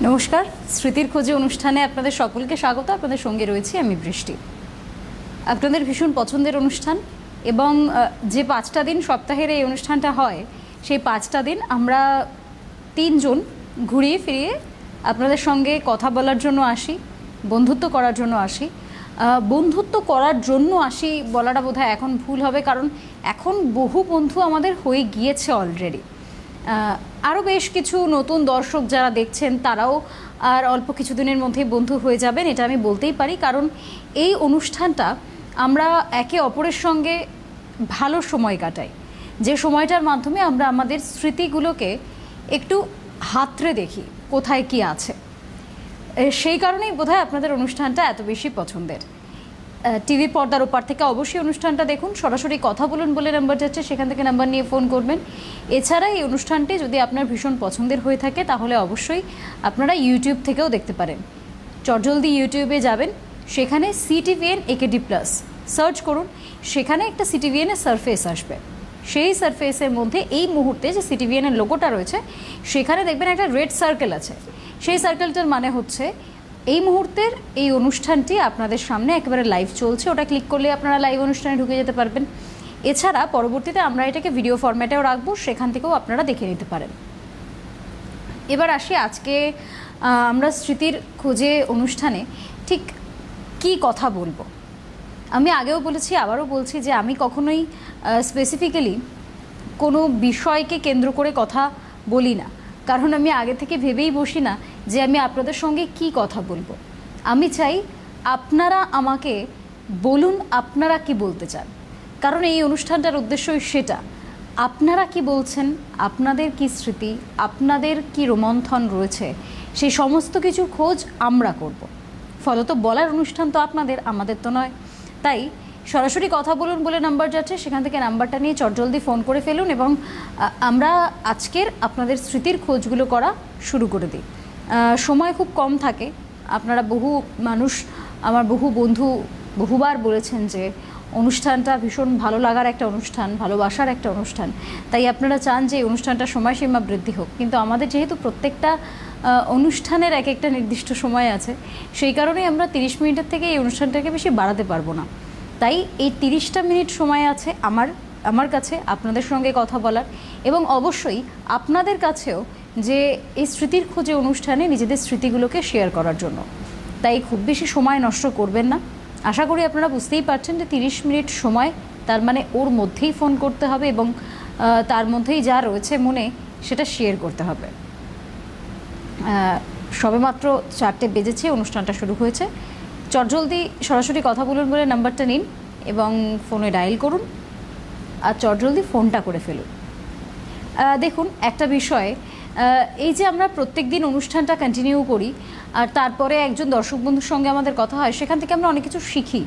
নমস্কার, স্মৃতির খোঁজে অনুষ্ঠানে আপনাদের সকলকে স্বাগত। আপনাদের সঙ্গে রয়েছি আমি বৃষ্টি। আপনাদের ভীষণ পছন্দের অনুষ্ঠান এবং যে 5টা দিন সপ্তাহের এই অনুষ্ঠানটা হয়, সেই 5টা দিন আমরা 3জন ঘুরিয়ে ফিরিয়ে আপনাদের সঙ্গে কথা বলার জন্য আসি, বন্ধুত্ব করার জন্য আসি। বন্ধুত্ব করার জন্য আসি বলাটা বোধহয় এখন ভুল হবে, কারণ এখন বহু বন্ধু আমাদের হয়ে গিয়েছে অলরেডি। আরও বেশ কিছু নতুন দর্শক যারা দেখছেন তারাও আর অল্প কিছুদিনের মধ্যেই বন্ধু হয়ে যাবেন, এটা আমি বলতেই পারি। কারণ এই অনুষ্ঠানটা আমরা একে অপরের সঙ্গে ভালো সময় কাটাই, যে সময়টার মাধ্যমে আমরা আমাদের স্মৃতিগুলোকে একটু হাতড়ে দেখি কোথায় কি আছে। সেই কারণেই বোধহয় আপনাদের অনুষ্ঠানটা এত বেশি পছন্দের। টিভি পর্দার ওপার থেকে অবশ্যই অনুষ্ঠানটা দেখুন, সরাসরি কথা বলুন বলে নাম্বার যাচ্ছে, সেখান থেকে নাম্বার নিয়ে ফোন করবেন। এছাড়া এই অনুষ্ঠানটি যদি আপনার ভীষণ পছন্দের হয়ে থাকে তাহলে অবশ্যই আপনারা ইউটিউব থেকেও দেখতে পারেন। চটজলদি ইউটিউবে যাবেন, সেখানে CTVN AKD+ সার্চ করুন, সেখানে একটা CTVN-এর সারফেস আসবে। সেই সারফেসের মধ্যে এই মুহূর্তে যে CTVN-এর লোগোটা রয়েছে সেখানে দেখবেন একটা রেড সার্কেল আছে। সেই সার্কেলটার মানে হচ্ছে এই মুহূর্তের এই অনুষ্ঠানটি আপনাদের সামনে একেবারে লাইভ চলছে। ওটা ক্লিক করলে আপনারা লাইভ অনুষ্ঠানে ঢুকে যেতে পারবেন। এছাড়া পরবর্তীতে আমরা এটাকে ভিডিও ফরম্যাটেও রাখবো, সেখান থেকেও আপনারা দেখে নিতে পারেন। এবার আসি আজকে আমরা স্মৃতির খোঁজে অনুষ্ঠানে ঠিক কি কথা বলবো। আমি আগেও বলেছি, আবারও বলছি যে আমি কখনোই স্পেসিফিক্যালি কোনো বিষয়কে কেন্দ্র করে কথা বলি না, কারণ আমি আগে থেকে ভেবেই বসি না যে আমি আপনাদের সঙ্গে কি কথা বলবো। আমি চাই আপনারা আমাকে বলুন আপনারা কি বলতে চান, কারণ এই অনুষ্ঠানটার উদ্দেশ্যই সেটা। আপনারা কি বলছেন, আপনাদের কি স্মৃতি, আপনাদের কি রোমন্থন রয়েছে, সেই সমস্ত কিছুর খোঁজ আমরা করব। ফলত বলার অনুষ্ঠান তো আপনাদের, আমাদের তো নয়। তাই সরাসরি কথা বলুন বলে নাম্বার যাচ্ছে, সেখান থেকে নাম্বারটা নিয়ে চটজলদি ফোন করে ফেলুন এবং আমরা আজকের আপনাদের স্মৃতির খোঁজগুলো করা শুরু করে দিই। সময় খুব কম থাকে। আপনারা বহু মানুষ, আমার বহু বন্ধু বহুবার বলেছেন যে অনুষ্ঠানটা ভীষণ ভালো লাগার একটা অনুষ্ঠান, ভালোবাসার একটা অনুষ্ঠান, তাই আপনারা চান যে এই অনুষ্ঠানটা সময়সীমা বৃদ্ধি হোক। কিন্তু আমাদের যেহেতু প্রত্যেকটা অনুষ্ঠানের এক একটা নির্দিষ্ট সময় আছে, সেই কারণেই আমরা 30 মিনিটের থেকে এই অনুষ্ঠানটাকে বেশি বাড়াতে পারবো না। তাই এই 30টা মিনিট সময় আছে আমার কাছে আপনাদের সঙ্গে কথা বলার, এবং অবশ্যই আপনাদের কাছেও যে এই স্মৃতির খোঁজে অনুষ্ঠানে নিজেদের স্মৃতিগুলোকে শেয়ার করার জন্য। তাই খুব বেশি সময় নষ্ট করবেন না। আশা করি আপনারা বুঝতেই পারছেন যে 30 মিনিট সময়, তার মানে ওর মধ্যেই ফোন করতে হবে এবং তার মধ্যেই যা রয়েছে মনে সেটা শেয়ার করতে হবে। সবেমাত্র 4টে বেজেছে, অনুষ্ঠানটা শুরু হয়েছে। চটজলদি সরাসরি কথা বলুন বলে নাম্বারটা নিন এবং ফোনে ডায়াল করুন আর চটজলদি ফোনটা করে ফেলুন। দেখুন, একটা বিষয়, এই যে আমরা প্রত্যেক দিন অনুষ্ঠানটা কন্টিনিউ করি আর তারপরে একজন দর্শক বন্ধুর সঙ্গে আমাদের কথা হয়, সেখান থেকে আমরা অনেক কিছু শিখি।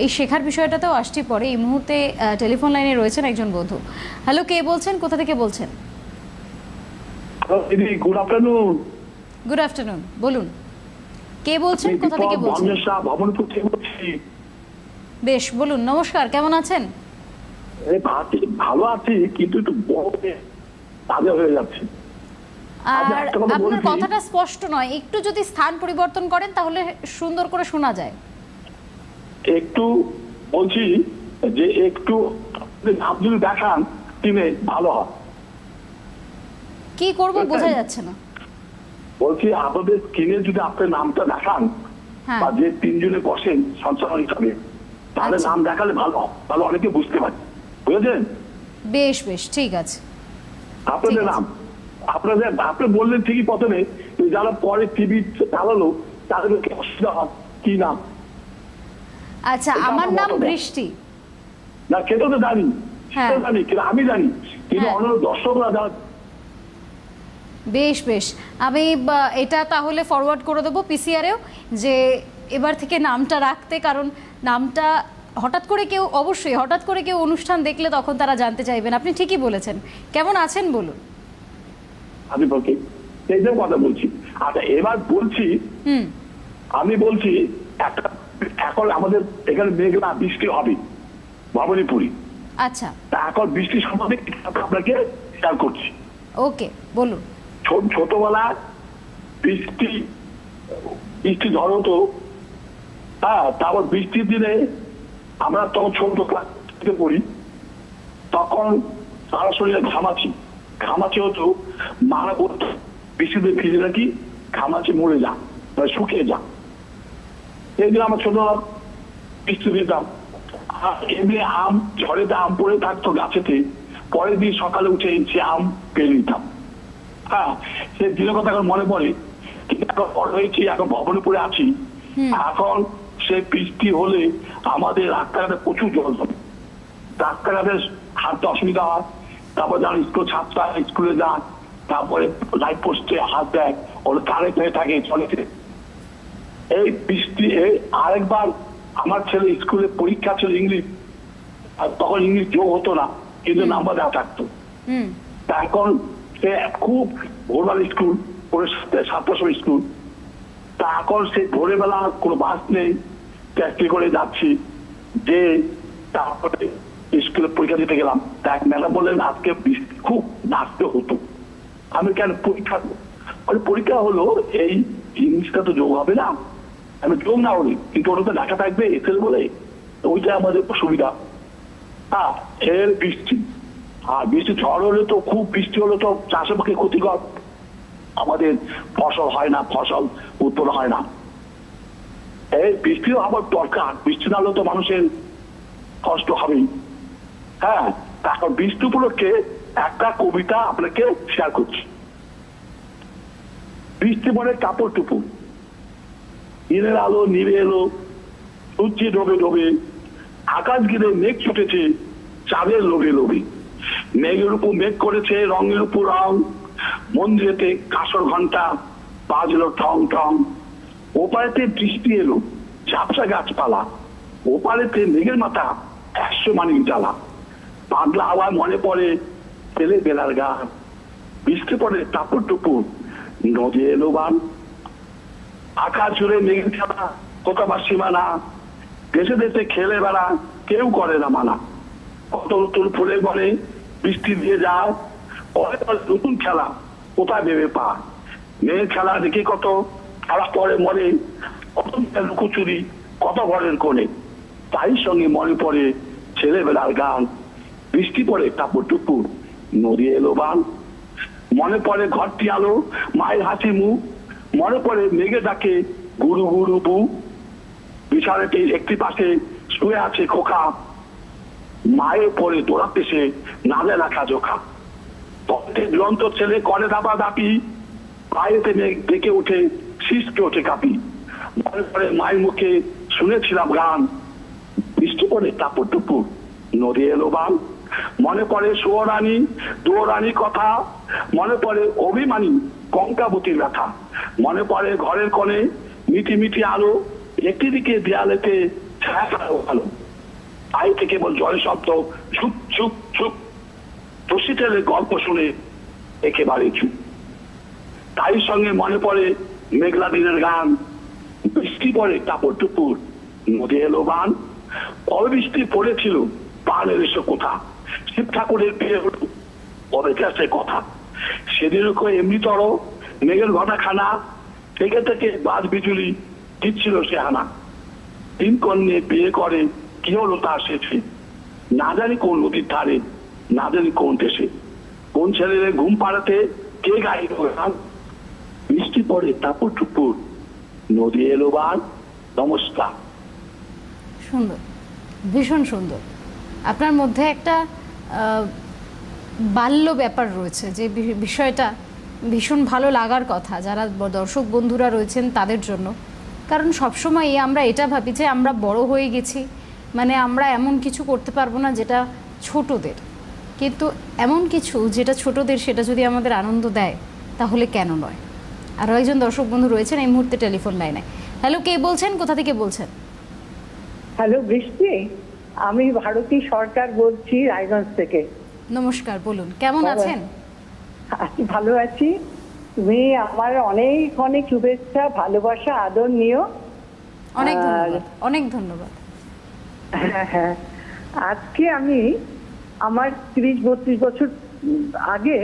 এই শেখার বিষয়টাতেও আসছি পরে। এই মুহূর্তে টেলিফোন লাইনে রয়েছেন একজন বন্ধু। হ্যালো, কে বলছেন, কোথা থেকে বলছেন? Good afternoon. গুড আফটারনুন, বলুন কে বলছেন, কোথা থেকে বলছেন? বেশ, বলুন। নমস্কার, কেমন আছেন? ভালো আছি, কিন্তু একটু তাজা হয়ে যাচ্ছে। আর আপনার কথাটা স্পষ্ট নয়, একটু যদি স্থান পরিবর্তন করেন তাহলে সুন্দর করে শোনা যায়। একটু বলছি যে একটু নাম যদি দেখান টিমে ভালো হয়। কি করব বোঝা যাচ্ছে না। বলছি আপনাদের স্ক্রিনে যদি আপনার নামটা দেখান, বা যে 3 জনে বসেন সঞ্চালন হিসাবে, তাহলে নাম দেখালে ভালো হয়, তাহলে অনেকে বুঝতে পারে। বুঝেছেন? বেশ বেশ, ঠিক আছে। আপনাদের নাম আপনি বললেন ঠিকই প্রথমে, যারা পরে টিভি চালালো তাদের অসুবিধা হয় কি নাম। আচ্ছা, আমার নাম বৃষ্টি। না, সেটা তো জানি, কিন্তু আমি জানি, কিন্তু অন্য দর্শকরা জানে। বেশ বেশ, আমি এটা তাহলে ফরওয়ার্ড করে দেবো PCR-এও, যে এবার থেকে নামটা রাখতে, কারণ নামটা হঠাৎ করে কেউ অনুষ্ঠান দেখলে তখন তারা জানতে চাইবেন। আপনি ঠিকই বলেছেন। কেমন আছেন বলুন? আমি বলছি এই যে কথা বলছি। আচ্ছা, এবার বলছি, আমি বলছি এখন আমাদের এখানে মেঘলা বৃষ্টি হবে ভবানীপুরি। আচ্ছা, এখন বৃষ্টি সম্বন্ধে আপনাকে শেয়ার করছি। ওকে, বলুন। ছোটবেলায় বৃষ্টি বৃষ্টি ঝড় হতো। হ্যাঁ, তারপর বৃষ্টির দিনে আমরা তখন ছোট ক্লাসে পড়ি, তখন সারা শরীরে ঘামাচি হতো। মারা বলতো বৃষ্টিতে ভিজে নাকি ঘামাচি মরে যা, শুকিয়ে যা। এই দিন আমরা ছোটরা বৃষ্টি দিতাম। আর এমনি আম ঝড়েতে আম পড়ে থাকতো গাছেতে, পরের দিন সকালে উঠে সে আম পেয়ে নিতাম। হ্যাঁ, সে দিনের কথা এখন মনে পড়ে। কিন্তু এখন বড় হয়েছি, এখন ভবনীপুরে আছি, এখন সে বৃষ্টি হলে আমাদের রাস্তাঘাটে প্রচুর জল জমে, রাস্তাঘাটে হাঁটতে অসুবিধা হয়। তারপর যেন স্কুল ছাত্ররা স্কুলে যান, তারপরে লাইট পোস্টে হাত দেয়, ওরা কারেন্ট হয়ে থাকে চলেছে। এই বৃষ্টি আরেকবার আমার ছেলে স্কুলে পরীক্ষা ছিল ইংলিশ, আর তখন ইংলিশ যোগ হতো না, কিন্তু নাম্বার দেওয়া থাকতো। এখন সে খুব ভোরবেলা স্কুল, পরে 7টার সময় স্কুল। তা এখন সে ভোরবেলা কোনো বাস নেই, ট্যাক্সি করে যাচ্ছি, যে তারপরে স্কুলে পরীক্ষা দিতে গেলাম। তা এক ম্যাডাম বললেন আজকে বৃষ্টি খুব নাচতে হতো। আমি কেন পরীক্ষা, পরীক্ষা হলো এই ইংলিশটা তো যোগ হবে না, আমি যোগ না হলে কিন্তু ওটা তো লেখা থাকবে এসেল বলে, ওইটা আমাদের সুবিধা। হ্যাঁ, এর বৃষ্টি আর বৃষ্টি ঝড় হলে তো, খুব বৃষ্টি হলে তো চাষের পক্ষে ক্ষতিকর, আমাদের ফসল হয় না, ফসল উৎপন্ন হয় না। এই বৃষ্টিও আবার দরকার, বৃষ্টি না হলে তো মানুষের কষ্ট হবেই। হ্যাঁ, তারপর বৃষ্টি উপলক্ষে একটা কবিতা আপনাকে শেয়ার করছি। বৃষ্টি পরে কাপড় টুপুর, দিনের আলো নিভে এলো, সূর্যে ডোবে ডোবে, আকাশ ঘিরে মেঘ ছুটেছে চাঁদের লোভে লোভে। মেঘের উপর মেঘ করেছে রঙের উপর রং, মন্দিরেতে কাঁসর ঘন্টা বাজলো ঠং ঠং। ওপারেতে বৃষ্টি এলো ঝাপসা গাছপালা, ওপারেতে মেঘের মাথা 100 মানিক জ্বালা। পাগলা আবার মনে পড়ে ছেলে বেলার গান, বৃষ্টি পড়ে টাপুর টুপুর, নদী এলো বান। আকাশ জুড়ে মেঘের খেলা, কোথাও সীমানা, দেশে দেশে খেলে বেড়া, কেউ করে না মানা। কত নতুন ফুলে বনে বৃষ্টি দিয়ে যায়, পরে নতুন খেলা কোথায় ভেবে পা। মেয়ের খেলা দেখে কত খেলা পরে মরে, কত লুকোচুরি কত ঘরের কোণে। তাই সঙ্গে মনে পড়ে ছেলেবেলার গান, বৃষ্টি পড়ে টাপুর টুপুর, নদী এলো বান। মনে পড়ে ঘরটি আলো, মায়ের হাসি মুখ, মনে পড়ে মেঘে ডাকে গুরু গুরু বু। বিছানাটি একটি পাশে শুয়ে আছে খোকা, মায়ের পরে দৌড়াতে সে নালে রাখা জোখা। তখন দুরন্ত ছেলে করে দাবা দাপি, পায়েতে মেঘ ডেকে উঠে শীষকে ওঠে কাঁপি। মনে পড়ে মায়ের মুখে শুনেছিলাম গান, বৃষ্টি পড়ে টাপুর টুপুর, নদী এলো বান। মনে পড়ে সুয়রানী দুয়রানী কথা, মনে পড়ে অভিমানী কঙ্কাবতীর ব্যথা। মনে পড়ে ঘরের কোণে মিটি মিটি আলো, একটি দিকে দেয়ালেতে ছায়া ভালো। তাই থেকে কেবল জলের শব্দ ঝুপ ঝুপ ঝুপ, রশি টেলে গল্প শুনে একেবারে চুপ। তাই সঙ্গে মনে পড়ে মেঘলা দিনের গান, বৃষ্টি পড়ে টাপুর টুপুর, নদী এলো বান। কবে বৃষ্টি পড়েছিল পানের এসো কোথা, শিব ঠাকুরের বিয়ে হলো কবে সে কথা। সেদিনও এমনিতর মেঘের ঘটা খানা, থেকে থেকে বাজ বিজুলি দিচ্ছিল সে হানা। তিন কন্যে বিয়ে করে কি হলো তার শেষে, না জানি কোন নদীর ধারে, না জানি কোন দেশে। কোন ছেলের ঘুম পাড়াতে কে গাইল গান, বৃষ্টি পড়ে টাপুর টুপুর, নদী এলো বান। নমস্কার। সুন্দর, ভীষণ সুন্দর। আপনার মধ্যে একটা বাল্য ব্যাপার রয়েছে, যে বিষয়টা ভীষণ ভালো লাগার কথা যারা দর্শক বন্ধুরা রয়েছেন তাদের জন্য। কারণ সবসময়ই আমরা এটা ভাবি যে আমরা বড় হয়ে গেছি, মানে আমরা এমন কিছু করতে পারবো না যেটা ছোটদের, কিন্তু এমন কিছু যেটা ছোটদের সেটা যদি আমাদের আনন্দ দেয় তাহলে কেন নয়। আরও একজন দর্শক বন্ধু রয়েছেন এই মুহূর্তে টেলিফোন লাইনে। হ্যালো, কে বলছেন, কোথা থেকে বলছেন? হ্যালো বৃষ্টি, আমি ভারতী সরকার বলছি রায়গঞ্জ থেকে। নমস্কার, বলুন কেমন আছেন? ভালো আছি। তুমি আমার অনেক অনেক শুভেচ্ছা, ভালোবাসা, আদর নিও। অনেক ধন্যবাদ, অনেক ধন্যবাদ। হ্যাঁ হ্যাঁ, আজকে আমি আমার 30-32 বছর আগে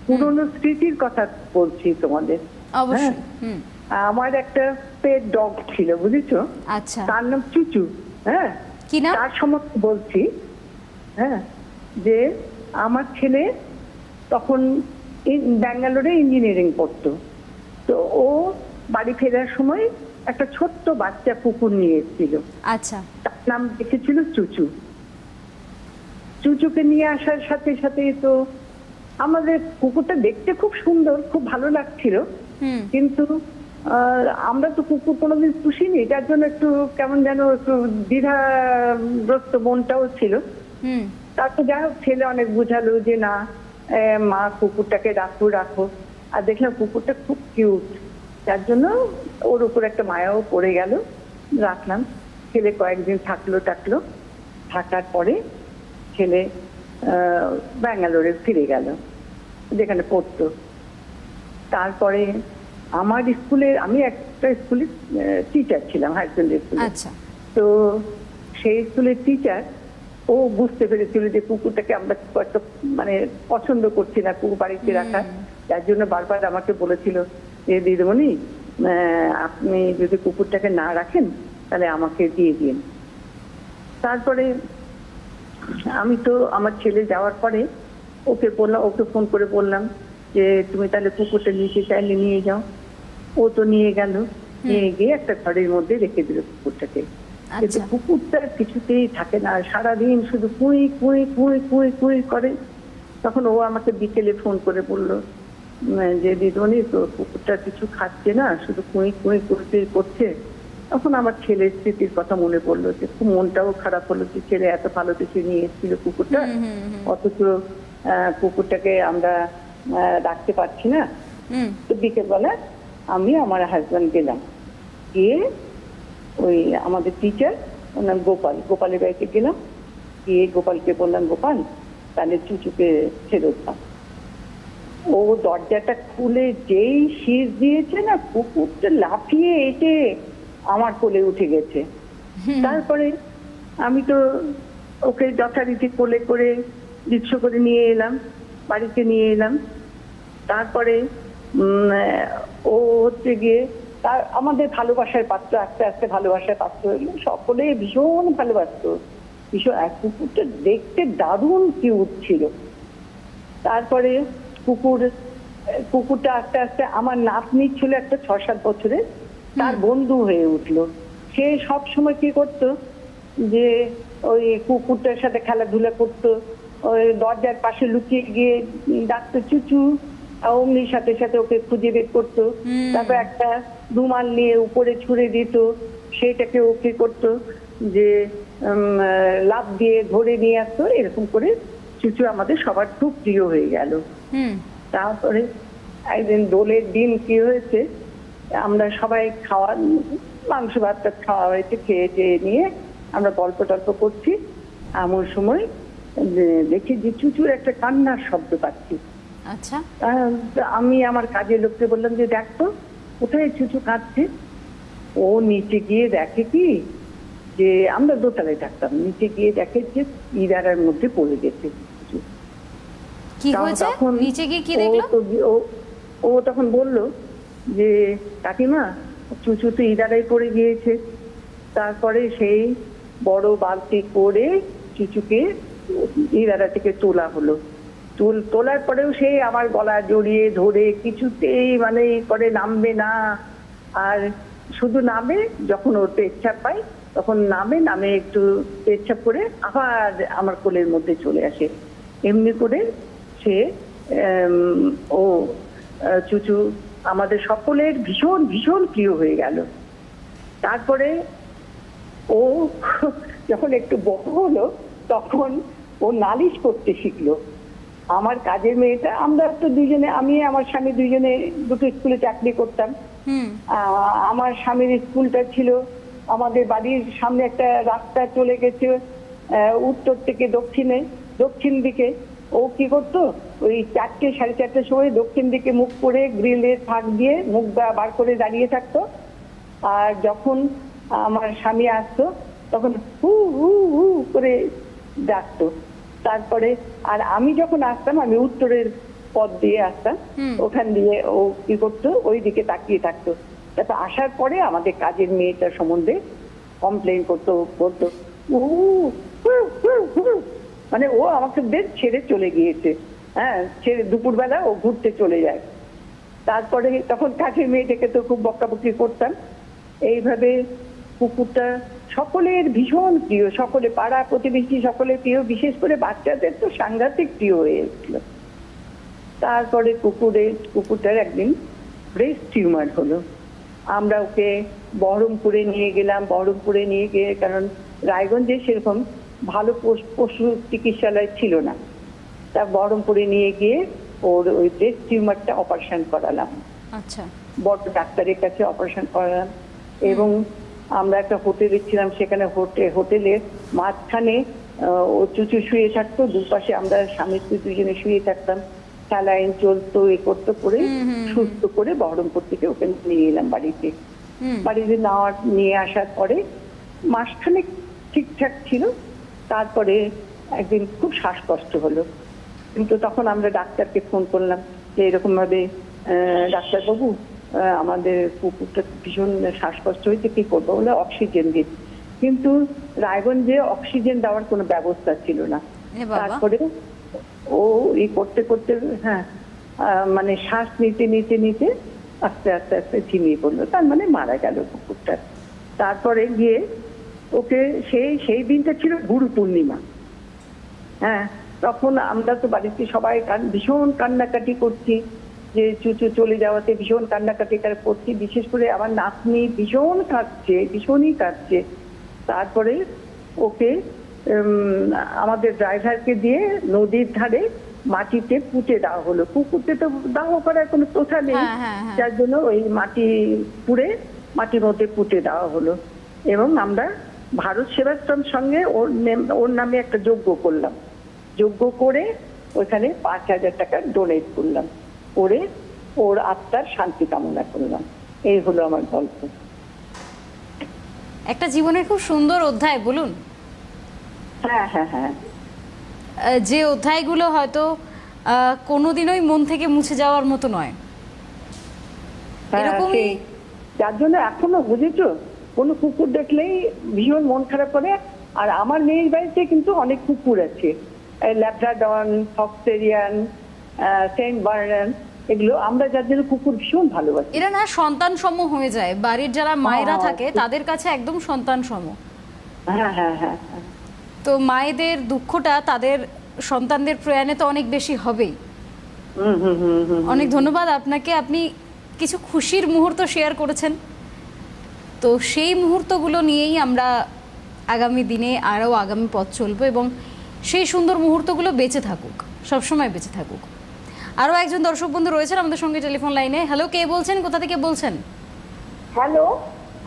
পুরনো স্মৃতির কথা বলছি তোমাদের। অবশ্যই। হুম। আমার একটা পেট ডগ ছিল, বুঝেছো? আচ্ছা, তার নাম চুচু। হ্যাঁ, কি নাম? তার সম্বন্ধে বলছি। হ্যাঁ, যে আমার ছেলে তখন ব্যাঙ্গালোরে ইঞ্জিনিয়ারিং পড়তো। তো ও বাড়ি ফেরার সময় একটা ছোট্ট বাচ্চা কুকুর নিয়ে এসেছিল। আচ্ছা। তার নাম দেখেছিল চুচু। চুচুকে নিয়ে আসার সাথে সাথে তো আমাদের কুকুরটা দেখতে খুব সুন্দর, খুব ভালো লাগছিল। হুম। কিন্তু আমরা তো কুকুর কোনোদিন পুষিনি, যার জন্য একটু কেমন যেন একটু দ্বিধাগ্রস্ত মনটাও ছিল। হুম। তারপর যাই হোক, ছেলে অনেক বোঝালো যে না, মা কুকুরটাকে রাখো রাখো। আর দেখলাম কুকুরটা খুব কিউট, যার জন্য ওর উপর একটা মায়াও পড়ে গেল, রাখলাম। ছেলে কয়েকদিন থাকলো, থাকার পরে ছেলে ব্যাঙ্গালোরে ফিরে গেল, যেখানে পড়তো। তারপরে আমার স্কুলে, আমি একটা স্কুলে টিচার ছিলাম, হায়ার সেকেন্ডারি স্কুলে। আচ্ছা। তো সেই স্কুলের টিচার, ও বুঝতে পেরেছিল যে কুকুরটাকে আমরা মানে পছন্দ করছি না কুকুর বাড়িতে রাখা, যার জন্য বারবার আমাকে বলেছিল যে দিদিমণি, আপনি যদি কুকুরটাকে না রাখেন তাহলে আমাকে দিয়ে দিন। তারপরে আমি তো আমার ছেলে যাওয়ার পরে ওকে ফোন করে বললাম যে তুমি তাহলে কুকুরটা নিতে চাইলে নিয়ে যাও। ও তো নিয়ে গেল, নিয়ে গিয়ে একটা ঘরের মধ্যে রেখে দিল কুকুরটাকে। কিন্তু আচ্ছা। কুকুরটা কিছুতেই থাকে না, সারাদিন শুধু কুই কুই কুই কুই কুই করে। তখন ও আমাকে বিকেলে ফোন করে বলল যে দিদিমণি, তো কুকুরটা কিছু খাচ্ছে না, শুধু কুই কুই কুই করছে। তখন আমার ছেলের স্মৃতির কথা মনে পড়লো, যে খুব মনটাও খারাপ হলো যে ছেলে এত ভালো কিছু নিয়ে এসেছিল কুকুরটা, অথচ কুকুরটাকে আমরা রাখতে পারছি না। তো বিকেলবেলা আমি আমার হাজব্যান্ড গেলাম, গিয়ে ওই আমাদের টিচার, ওর নাম গোপালের বাড়িতে গেলাম, গিয়ে গোপালকে বললাম, গোপাল তাহলে চুচুকে ফেরত দাও। ও দরজাটা খুলে যেই শীষ দিয়েছে না, কুকুরটা লাফিয়ে এসে আমার কোলে উঠে গেছে। তারপরে আমি তো ওকে যথারীতি কোলে করে রিক্সা করে নিয়ে এলাম, বাড়িতে নিয়ে এলাম। তারপরে ও হচ্ছে গিয়ে তার আমাদের ভালোবাসার পাত্র, আস্তে আস্তে ভালোবাসার পাত্র হইলো, সকলে ভীষণ ভালোবাসতো, ভীষণ। কুকুরটা দেখতে দারুণ কিউট ছিল। তারপরে কুকুরটা আস্তে আস্তে আমার নাতনি ছিল একটা 6-7 বছরের, তার বন্ধু হয়ে উঠলো। সে সব সময় কি করতো যে ওই কুকুরটার সাথে খেলাধুলা করতো, ওই দরজার পাশে লুকিয়ে গিয়ে ডাকতো চুচু, অমনি সাথে সাথে ওকে খুঁজে বের করতো। তারপর একটা রুমাল নিয়ে উপরে ছুঁড়ে দিত, সেটাকে ও কি করতো যে লাফ দিয়ে ধরে নিয়ে আসতো। এরকম করে চুচু আমাদের সবার খুব প্রিয় হয়ে গেল। তারপরে একদিন দোলের দিন কি হয়েছে, আমরা সবাই মাংস ভাতটা খাওয়া হয়েছে, খেয়ে টেয়ে নিয়ে আমরা গল্প টল্প করছি। এমন সময় দেখি যে চুচুর একটা কান্নার শব্দ পাচ্ছি। আচ্ছা। আমি আমার কাজের লোককে বললাম যে দেখতো কোথায় চুচু কাঁদছে। ও নিচে গিয়ে দেখে কি, যে আমরা দোতলায় থাকতাম, নিচে গিয়ে দেখে যে ইদারার মধ্যে পড়ে গেছে। কি হয়েছে? নিচে গিয়ে কি দেখলো? ও তখন বলল যে কাকিমা, চুচু তো ইদারায় পড়ে গিয়েছে। তারপরে সেই বড় বালতি করে চুচুকে ইদারা থেকে তোলা হলো। তোলার পরেও সে আমার গলা জড়িয়ে ধরে কিছুতেই মানে করে নামবে না। আর শুধু নামে যখন ওর পেচ্ছাপ পায়, তখন নামে একটু পেচ্ছাপ করে আবার আমার কোলের মধ্যে চলে আসে। এমনি করে সে চুচু আমাদের সকলের ভীষণ ভীষণ প্রিয় হয়ে গেল। তারপরে ও যখন একটু বড় হলো, তখন ও নালিশ করতে শিখলো। আমার কাজের মেয়েটা, আমরা তো দুজনে, আমি আমার স্বামী দুজনে দুটো স্কুলে চাকরি করতাম। আমার স্বামীর স্কুলটা ছিল আমাদের বাড়ির সামনে, একটা রাস্তা চলে গেছে উত্তর থেকে দক্ষিণ দিকে। ও কি করতো, ওই 4টে 4:30 সময় দক্ষিণ দিকে মুখ করে গ্রিলের ফাঁক দিয়ে মুখ বার করে দাঁড়িয়ে থাকতো। আর যখন আমার স্বামী আসতো তখন হু হু হু করে ডাকতো। তারপরে আর আমি যখন আসতাম, আমি উত্তরের পথ দিয়ে আসতাম, ওখান দিয়ে ও কি করতো, ওই দিকে তাকিয়ে থাকতো। তারপর আসার পরে আমাদের কাজের মেয়েটা সম্বন্ধে কমপ্লেন করতো, বলতো উ হু, হু, হু। মানে ও আমাকে বেশ ছেড়ে চলে গিয়েছে, হ্যাঁ, ছেড়ে দুপুরবেলা ও ঘুরতে চলে যায়। তারপরে তখন কাজের মেয়েটাকে তো খুব বকাবকি করতাম। এইভাবে কুকুরটা সকলের ভীষণ প্রিয়, সকলে পাড়া প্রতিবেশী সকলের প্রিয়, বিশেষ করে বাচ্চাদের তো সাংঘাতিক প্রিয় হয়ে এসেছিল। তারপরে কুকুরটার একদিন ব্রেস্ট টিউমার হলো। আমরা ওকে বহরমপুরে নিয়ে গেলাম। বহরমপুরে নিয়ে গিয়ে, কারণ রায়গঞ্জে সেরকম ভালো পশু চিকিৎসালয় ছিল না, তা বহরমপুরে নিয়ে গিয়ে ওর ওই ব্রেস্ট টিউমারটা অপারেশন করালাম। আচ্ছা, বড় ডাক্তারের কাছে অপারেশন করালাম। এবং আমরা একটা হোটেলে ছিলাম, সেখানে হোটেলের মাঝখানে ও চুচু শুয়ে থাকতো, দুপাশে আমরা স্বামী স্ত্রী দুজনে শুয়ে থাকতাম। স্যালাইন চলতো, এ করতো, করে সুস্থ করে বহরমপুর থেকে ওকে নিয়ে এলাম বাড়িতে। বাড়িতে নিয়ে আসার পরে মাসখানেক ঠিকঠাক ছিল। তারপরে একদিন খুব শ্বাসকষ্ট হলো, কিন্তু তখন আমরা ডাক্তারকে ফোন করলাম যে এরকম ভাবে ডাক্তারবাবু আমাদের কুকুরটা ভীষণ শ্বাসকষ্ট হয়েছে, কি করবো? বলে অক্সিজেন দিন। কিন্তু রায়গঞ্জে অক্সিজেন দেওয়ার কোনো ব্যবস্থা ছিল না। তারপরে ও এই করতে করতে, হ্যাঁ, মানে শ্বাস নিতে নিতে নিতে আস্তে আস্তে আস্তে ঝিমিয়ে পড়লো, তার মানে মারা গেল কুকুরটা। তারপরে গিয়ে ওকে সেই দিনটা ছিল গুরু পূর্ণিমা। হ্যাঁ, তখন আমরা তো বাড়িতে সবাই ভীষণ কান্নাকাটি করছি যে চুচু চলে যাওয়াতে, ভীষণ কান্নাকাটি করছি। বিশেষ করে আমার নাতনি ভীষণ কাঁদছে, ভীষণই কাঁদছে। তারপরে ওকে আমাদের ড্রাইভারকে দিয়ে নদীর ধারে মাটিতে পুঁতে দেওয়া হলো। কুকুরকে তো দাহ করার কোনো প্রথা নেই, যার জন্য ওই মাটি পুড়ে মাটির মধ্যে পুঁতে দেওয়া হলো। এবং আমরা ভারত সেবাশ্রম সঙ্গে ওর নামে একটা যজ্ঞ করলাম। যজ্ঞ করে ওইখানে 5,000 টাকা ডোনেট করলাম, করে ওর আত্মার শান্তি কামনা করলাম। এই হলো আমার গল্প। একটা জীবনের খুব সুন্দর অধ্যায়, বলুন। হ্যাঁ হ্যাঁ হ্যাঁ, যে অধ্যায়গুলো হয়তো কোনোদিনই মন থেকে মুছে যাওয়ার মতো নয়, এরকমই। যার জন্য এখনো, বুঝেছো, কোনো কুকুর দেখলেই ভীষণ মন খারাপ করে। আর আমার মেয়ের বাড়িতে কিন্তু অনেক কুকুর আছে, ল্যাব্রাডর, ফক্সটেরিয়ান, সেন্ট বার্নার্ড, এগুলো আমরা যার জন্য কুকুর ভীষণ ভালোবাসি। এরা না সন্তান সম হয়ে যায়, বাড়ির যারা মায়েরা থাকে তাদের কাছে একদম সন্তান সম। হ্যাঁ হ্যাঁ হ্যাঁ, তো মায়েদের দুঃখটা তাদের সন্তানদের প্রয়াণে তো অনেক বেশি হবেই। অনেক ধন্যবাদ আপনাকে, আপনি কিছু খুশির মুহূর্ত শেয়ার করেছেন। তো সেই মুহূর্তগুলো নিয়েই আমরা আগামী দিনে আরও আগামী পথ চলবো, এবং সেই সুন্দর মুহূর্তগুলো বেঁচে থাকুক, সবসময় বেঁচে থাকুক। আরও একজন দর্শক বন্ধু রয়েছেন আমাদের সঙ্গে টেলিফোন লাইনে। হ্যালো, কে বলছেন, কোথা থেকে বলছেন? হ্যালো,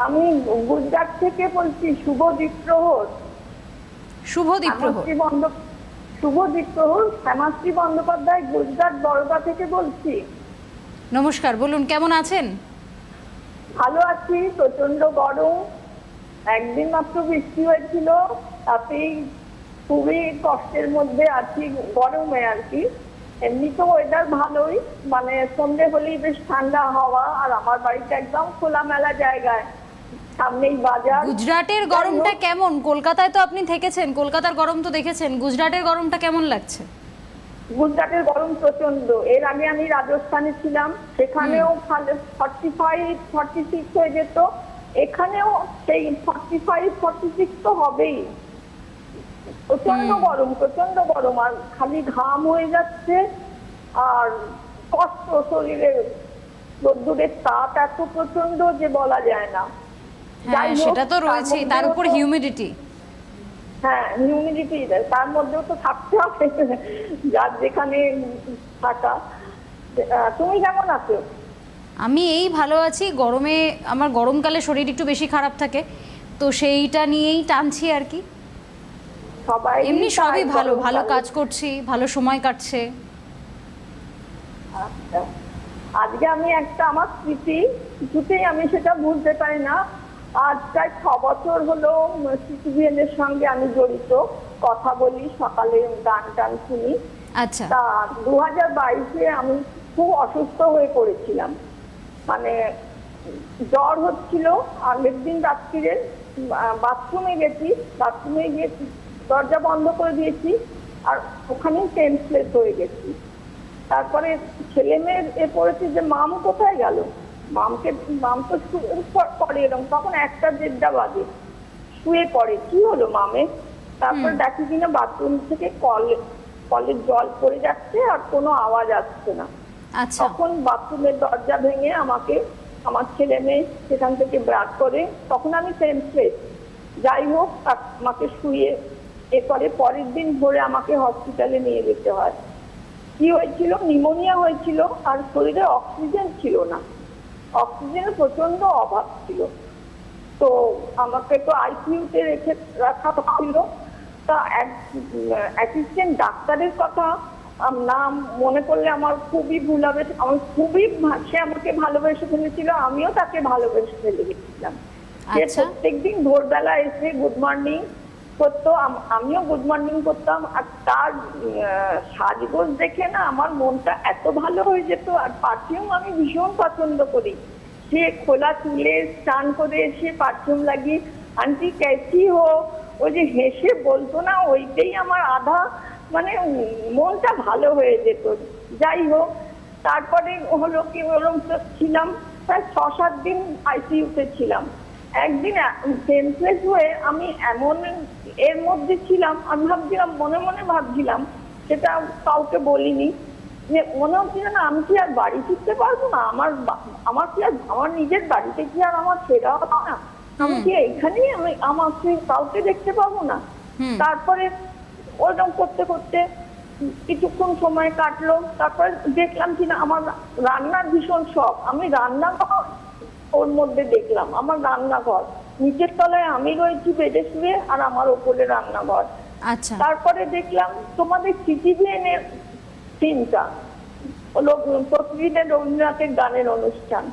আমি গুজরাট থেকে বলছি, শুভদীপ প্রহর। শুভদীপ প্রহর। শুভদীপ প্রহর, শ্যামাশ্রী বন্দ্যোপাধ্যায়, গুজরাট বরোদা থেকে বলছি। নমস্কার, বলুন, কেমন আছেন? ভালো আছি, প্রচন্ড গরম, একদিন মাত্র বৃষ্টি হয়েছিল, তাতেই খুবই কষ্টের মধ্যে আছি গরমে আর কি। এমনি তো ওয়েদার ভালোই, মানে সন্ধ্যে হলেই বেশ ঠান্ডা হাওয়া, আর আমার বাড়িটা একদম খোলামেলা জায়গায়, সামনেই বাজার। গুজরাটের গরমটা কেমন? কলকাতায় তো আপনি থেকেছেন, কলকাতার গরম তো দেখেছেন, গুজরাটের গরমটা কেমন লাগছে? গুজরাটের গরম প্রচন্ড। এর আগে আমি রাজস্থানে ছিলাম, সেখানেও 45-46 হয়ে যেত, এখানেও সেই 45-46 তো হবেই। প্রচন্ড গরম, প্রচন্ড গরম, আর খালি ঘাম হয়ে যাচ্ছে, আর কষ্ট শরীরে, রোদ্দুরের তাপ এত প্রচন্ড যে বলা যায় না। হ্যাঁ, সেটা তো রয়েছে, তার উপর হিউমিডিটি। হ্যাঁ, হিউমিডিটি, তার মধ্যেও তো থাকতে হবে, যার যেখানে থাকা। তুমি কেমন আছো? আমি এই ভালো আছি। গরমে আমার গরমকালে শরীর একটু বেশি খারাপ থাকে, তো সেইটা নিয়েই টানছি আর কি। সবাই এমনি সবই ভালো, ভালো কাজ করছি, ভালো সময় কাটছে। আচ্ছা, আজকে আমি একটা আমার স্মৃতি, কিছুতেই আমি সেটা ভুলতে পারি না। আজ প্রায় 6 বছর হলো সিটিভিএন এর সঙ্গে আমি জড়িত, কথা বলি, সকালে গান টান শুনি। আচ্ছা তা 2022-এ আমি খুব অসুস্থ হয়ে পড়েছিলাম, মানে জ্বর হচ্ছিল। আগের দিন রাত্রিরে বাথরুমে গিয়ে দরজা বন্ধ করে দিয়েছি, আর ওখানেই সেন্সলেস হয়ে গেছি। তারপরে ছেলে মেয়ে পড়েছি যে মাম কোথায় গেল, মাম তো পড়ে এরকম, তখন 1টা-1:30 বাজে, শুয়ে পড়ে, কি হলো মামে? তারপরে দেখি কিনা বাথরুম থেকে কলের জল পড়ে যাচ্ছে আর কোনো আওয়াজ আসছে না। আচ্ছা তখন বাথরুমের দরজা ভেঙে আমাকে আমার ছেলে মেয়ে সেখান থেকে ব্রাক করে, তখন আমি সেন্সলেস। যাই হোক, আমাকে শুয়ে এরপরে পরের দিন ভোরে আমাকে হসপিটালে নিয়ে যেতে হয়। কি হয়েছিল? নিউমোনিয়া হয়েছিল, আর শরীরে অক্সিজেন ছিল না, অক্সিজেনের প্রচন্ড অভাব ছিল। তো আমাকে তো আইসিইউতে রাখা হচ্ছিল। তা অ্যাসিস্ট্যান্ট ডাক্তারের কথা নাম মনে করলে আমার খুবই ভুল হবে। সে আমাকে ভালোবেসে ফেলেছিল, আমিও তাকে ভালোবেসে ফেলে গেছিলাম। সে প্রত্যেকদিন ভোরবেলা এসে গুড মর্নিং করতো, আমিও গুড মর্নিং করতাম। আর তার সাজগোজ দেখে না আমার মনটা এত ভালো হয়ে যেত। আর পারফিউম আমি ভীষণ পছন্দ করি। সে খোলা চুলে স্নান করে এসে পারফিউম লাগিয়ে আন্টি ক্যাসি হো, ওই যে হেসে বলতো না, ওইটাই আমার আধা মানে মনটা ভালো হয়ে যেত। যাই হোক, তারপরে হলো কি ওরকম ছিলাম প্রায় 6-7 দিন আইসিইউতে ছিলাম। একদিন সেন্সলেস হয়ে আমি এমন এর মধ্যে ছিলাম, আমি ভাবছিলাম, মনে মনে ভাবছিলাম, সেটা কাউকে বলিনি, যে মনে হচ্ছিল না আমি কি আর বাড়ি ফিরতে পারবো না, আমার কি আর আমার নিজের বাড়িতে কি আর আমার ফেরা হবে না, আমি কি এখানেই আমাকে কাউকে দেখতে পাবো না। তারপরে ওরকম করতে করতে কিছুক্ষণ সময় কাটলো। তারপরে দেখলাম কিনা আমার রান্নার ভীষণ শখ, আমি রান্নাঘর ওর মধ্যে দেখলাম, আমার রান্নাঘর নিচের তলায় আমি রয়েছি বেডে শুয়ে, আর আমার ওপরে রান্নাঘর। আচ্ছা তারপরে দেখলাম তোমাদের সিটিভিএনের সিনটা হলো প্রতিদিনের রবীন্দ্রনাথের গানের অনুষ্ঠান,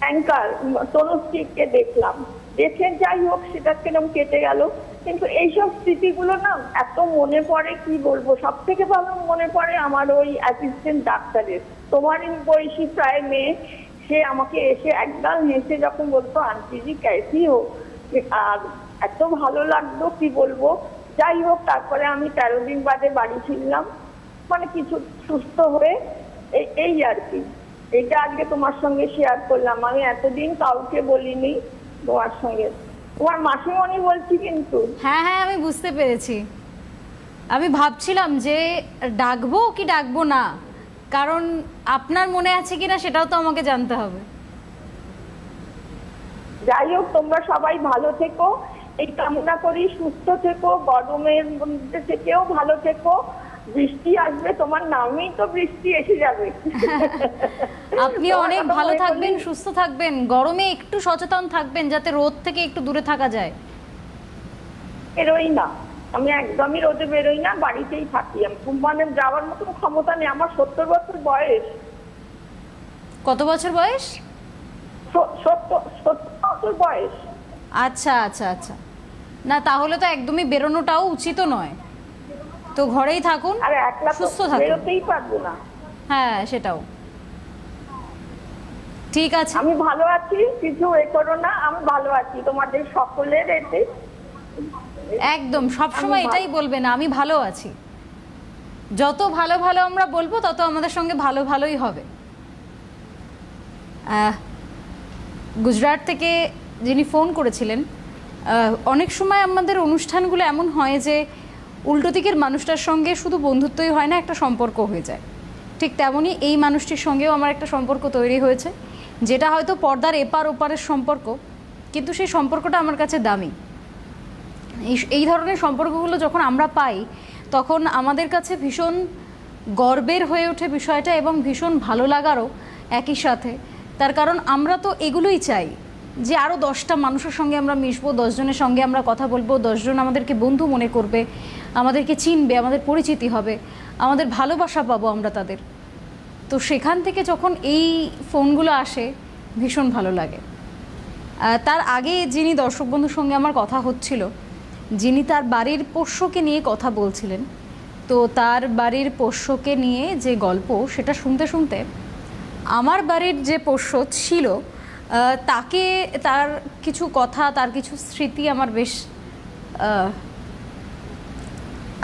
অ্যাঙ্কার তনুশ্রীকে দেখলাম, দেখে যাই হোক সেটা কিরকম কেটে গেল। কিন্তু এইসব স্মৃতিগুলো না এত মনে পড়ে, কি বলবো। সব থেকে ভালো মনে পড়ে আমার ওই অ্যাসিস্ট্যান্ট ডাক্তারের, তোমারই বয়সী প্রায় মেয়ে, সে আমাকে এসে একদম হেসে যখন বলতো আন্টিজি ক্যাসি হো, আর এত ভালো লাগতো, কি বলবো। যাই হোক, তারপরে আমি 13 দিন বাদে বাড়ি ফিরলাম, মানে কিছু সুস্থ হয়ে। এই আর কি, এটা আজকে তোমার সঙ্গে শেয়ার করলাম। আমি এতদিন কাউকে বলিনি তোমার সঙ্গে। তোমার মাসিমণি বলছি কিন্তু। হ্যাঁ হ্যাঁ, আমি বুঝতে পেরেছি। আমি ভাবছিলাম যে ডাকবো কি ডাকবো না, কারণ আপনার মনে আছে কিনা সেটাও তো আমাকে জানতে হবে। যাই হোক, তোমরা সবাই ভালো থেকো, এই কামনা করি। সুস্থ থেকো, গরমের মধ্যে থেকেও ভালো থেকো। বৃষ্টি আসবে, তোমার নামেই তো বৃষ্টি এসে যাবে। আপনি অনেক ভালো থাকবেন, সুস্থ থাকবেন, গরমে একটু সচেতন থাকবেন যাতে রোদ থেকে একটু দূরে থাকা যায়। বেরোই না, আমি একদমই রোদে বেরোই না, বাড়িতেই থাকি। মানে যাওয়ার মতন ক্ষমতা নেই। আমার 70 বছর বয়স। কত বছর বয়স? 70 বছর বয়স। আচ্ছা আচ্ছা আচ্ছা, না তাহলে তো একদমই বেরোনোটাও উচিত নয়, তো ঘরেই থাকুন, আর একলা সুস্থ তো থাকুন। বেরোতেই পারবো না। হ্যাঁ সেটাও ঠিক আছে। আমি ভালো আছি, কিছু এ করো না, আমি ভালো আছি। তোমাদের সকলের এতে একদম সবসময় এটাই বলবেন, আমি ভালো আছি। যত ভালো ভালো আমরা বলবো তত আমাদের সঙ্গে ভালো ভালোই হবে। গুজরাট থেকে যিনি ফোন করেছিলেন, অনেক সময় আমাদের অনুষ্ঠানগুলো এমন হয় যে উল্টো দিকের মানুষটার সঙ্গে শুধু বন্ধুত্বই হয় না, একটা সম্পর্ক হয়ে যায়। ঠিক তেমনই এই মানুষটির সঙ্গেও আমার একটা সম্পর্ক তৈরি হয়েছে, যেটা হয়তো পর্দার এপার ওপারের সম্পর্ক, কিন্তু সেই সম্পর্কটা আমার কাছে দামি। এই ধরনের সম্পর্কগুলো যখন আমরা পাই তখন আমাদের কাছে ভীষণ গর্বের হয়ে ওঠে বিষয়টা, এবং ভীষণ ভালো লাগারও একই সাথে। তার কারণ আমরা তো এগুলোই চাই যে আরও 10টা মানুষের সঙ্গে আমরা মিশবো, 10 জনের সঙ্গে আমরা কথা বলবো, 10 জন আমাদেরকে বন্ধু মনে করবে, আমাদেরকে চিনবে, আমাদের পরিচিতি হবে, আমাদের ভালোবাসা পাবো আমরা তাদের। তো সেখান থেকে যখন এই ফোনগুলো আসে ভীষণ ভালো লাগে। তার আগে যিনি দর্শক বন্ধুর সঙ্গে আমার কথা হচ্ছিল, যিনি তার বাড়ির পোষ্যকে নিয়ে কথা বলছিলেন, তো তার বাড়ির পোষ্যকে নিয়ে যে গল্প, সেটা শুনতে শুনতে আমার বাড়ির যে পোষ্য ছিল তাকে, তার কিছু কথা, তার কিছু স্মৃতি আমার বেশ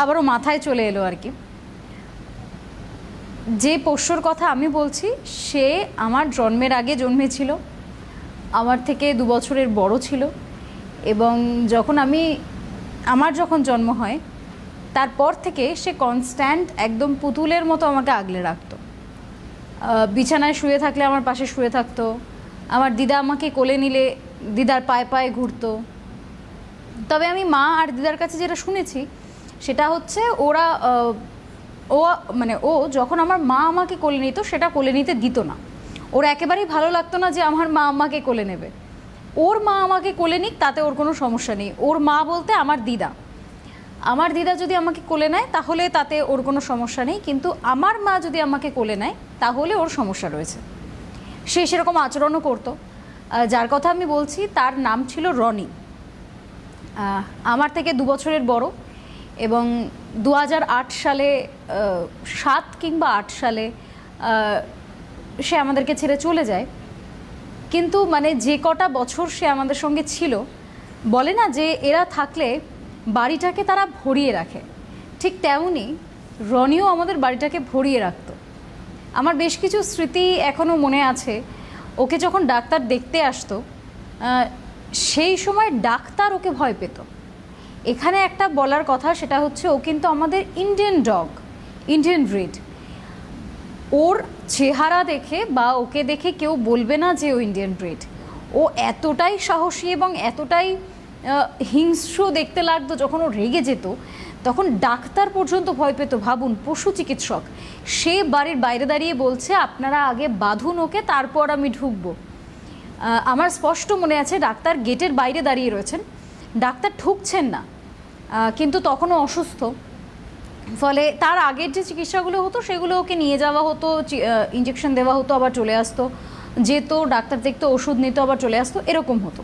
আবারও মাথায় চলে এলো আর কি। যে পোষ্যর কথা আমি বলছি সে আমার জন্মের আগে জন্মেছিল, আমার থেকে 2 বছরের বড় ছিল, এবং আমার যখন জন্ম হয় তারপর থেকে সে কনস্ট্যান্ট একদম পুতুলের মতো আমাকে আগলে রাখতো। বিছানায় শুয়ে থাকলে আমার পাশে শুয়ে থাকতো, আমার দিদা আমাকে কোলে নিলে দিদার পায়ে পায়ে ঘুরতো। তবে আমি মা আর দিদার কাছে যেটা শুনেছি সেটা হচ্ছে ও যখন আমার মা আমাকে কোলে নিত সেটা কোলে নিতে দিত না। ওর একেবারেই ভালো লাগতো না যে আমার মা আমাকে কোলে নেবে। ওর মা আমাকে কোলে নিক, তাতে ওর কোনো সমস্যা নেই। ওর মা বলতে আমার দিদা যদি আমাকে কোলে নেয় তাহলে তাতে ওর কোনো সমস্যা নেই, কিন্তু আমার মা যদি আমাকে কোলে নেয় তাহলে ওর সমস্যা রয়েছে। সে সেরকম আচরণও করতো। যার কথা আমি বলছি তার নাম ছিল রনি। আমার থেকে 2 বছরের বড়, এবং 2008 সালে 7 কিংবা 8 সালে সে আমাদেরকে ছেড়ে চলে যায়। কিন্তু মানে যে কটা বছর সে আমাদের সঙ্গে ছিল, বলে না যে এরা থাকলে বাড়িটাকে তারা ভরিয়ে রাখে, ঠিক তেমনই রনিও আমাদের বাড়িটাকে ভরিয়ে রাখতো। আমার বেশ কিছু স্মৃতি এখনও মনে আছে। ওকে যখন ডাক্তার দেখতে আসতো সেই সময় ডাক্তার ওকে ভয় পেত। এখানে একটা বলার কথা, সেটা হচ্ছে ও কিন্তু আমাদের ইন্ডিয়ান ব্রিড। ওর চেহারা দেখে বা ওকে দেখে কেউ বলবে না যে ও ইন্ডিয়ান ব্রিড। ও এতটাই সাহসী এবং এতটাই হিংস্র দেখতে লাগতো। যখন ও রেগে যেত তখন ডাক্তার পর্যন্ত ভয় পেত। ভাবুন, পশু চিকিৎসক, সে বাড়ির বাইরে দাঁড়িয়ে বলছে আপনারা আগে বাঁধুন ওকে, তারপর আমি ঢুকবো। আমার স্পষ্ট মনে আছে ডাক্তার গেটের বাইরে দাঁড়িয়ে রয়েছেন, ডাক্তার ঢুকছেন না, কিন্তু তখনও অসুস্থ। ফলে তার আগের যে চিকিৎসাগুলো হতো সেগুলো ওকে নিয়ে যাওয়া হতো, ইঞ্জেকশন দেওয়া হতো, আবার চলে আসতো, যেত ডাক্তার দেখতো, ওষুধ নিত, আবার চলে আসতো, এরকম হতো।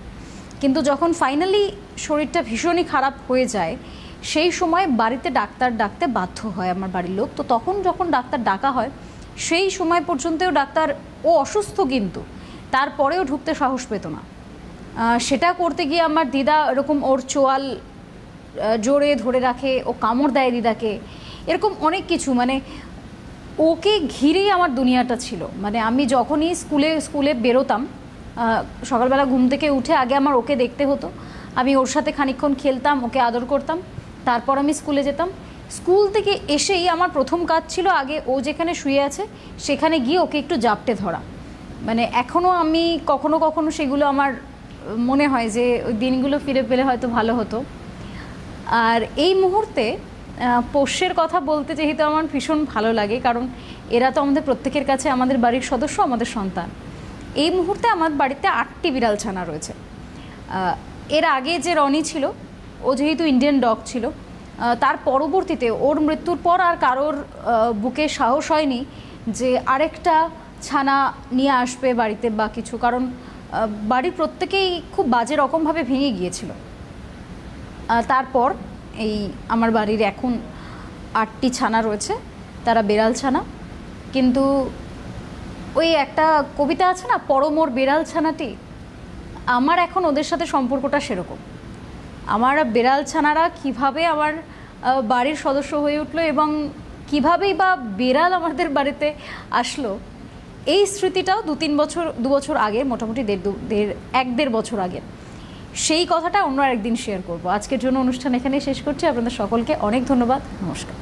কিন্তু যখন ফাইনালি শরীরটা ভীষণই খারাপ হয়ে যায় সেই সময় বাড়িতে ডাক্তার ডাকতে বাধ্য হয় আমার বাড়ির লোক। তো তখন যখন ডাক্তার ডাকা হয় সেই সময় পর্যন্তও ডাক্তার, ও অসুস্থ কিন্তু তারপরেও ঢুকতে সাহস পেত না। সেটা করতে গিয়ে আমার দিদা এরকম ওর চোয়াল জোরে ধরে রাখে, ও কামড় দেয় দিদাকে, এরকম অনেক কিছু। মানে ওকে ঘিরেই আমার দুনিয়াটা ছিল। মানে আমি যখনই স্কুলে বেরোতাম, সকালবেলা ঘুম থেকে উঠে আগে আমার ওকে দেখতে হতো। আমি ওর সাথে খানিকক্ষণ খেলতাম, ওকে আদর করতাম, তারপর আমি স্কুলে যেতাম। স্কুল থেকে এসেই আমার প্রথম কাজ ছিল আগে ও যেখানে শুয়ে আছে সেখানে গিয়ে ওকে একটু জাপটে ধরা। মানে এখনও আমি কখনো কখনো সেগুলো আমার মনে হয় যে ওই দিনগুলো ফিরে পেলে হয়তো ভালো হতো। আর এই মুহূর্তে পোষ্যের কথা বলতে যেহেতু আমার ভীষণ ভালো লাগে, কারণ এরা তো আমাদের প্রত্যেকের কাছে আমাদের বাড়ির সদস্য, আমাদের সন্তান। এই মুহূর্তে আমার বাড়িতে 8টি বিড়াল ছানা রয়েছে। এর আগে যে রনি ছিল, ও যেহেতু ইন্ডিয়ান ডগ ছিল, তার পরবর্তীতে ওর মৃত্যুর পর আর কারোর বুকে সাহস হয়নি যে আরেকটা ছানা নিয়ে আসবে বাড়িতে বা কিছু, কারণ বাড়ির প্রত্যেকেই খুব বাজে রকমভাবে ভেঙে গিয়েছিল। তারপর এই আমার বাড়ির এখন 8টি ছানা রয়েছে, তারা বেড়াল ছানা। কিন্তু ওই একটা কবিতা আছে না, পরমোর বেড়াল ছানাটি, আমার এখন ওদের সাথে সম্পর্কটা সেরকম। আমার বেড়াল ছানারা কীভাবে আমার বাড়ির সদস্য হয়ে উঠলো এবং কীভাবেই বা বেড়াল আমাদের বাড়িতে আসলো, এই স্মৃতিটাও 2 বছর আগে, মোটামুটি 1-1.5 বছর আগে। সেই কথাটা অন্য আরেকদিন শেয়ার করব। আজকের জন্য অনুষ্ঠান এখানেই শেষ করছি। আপনাদের সকলকে অনেক ধন্যবাদ। নমস্কার।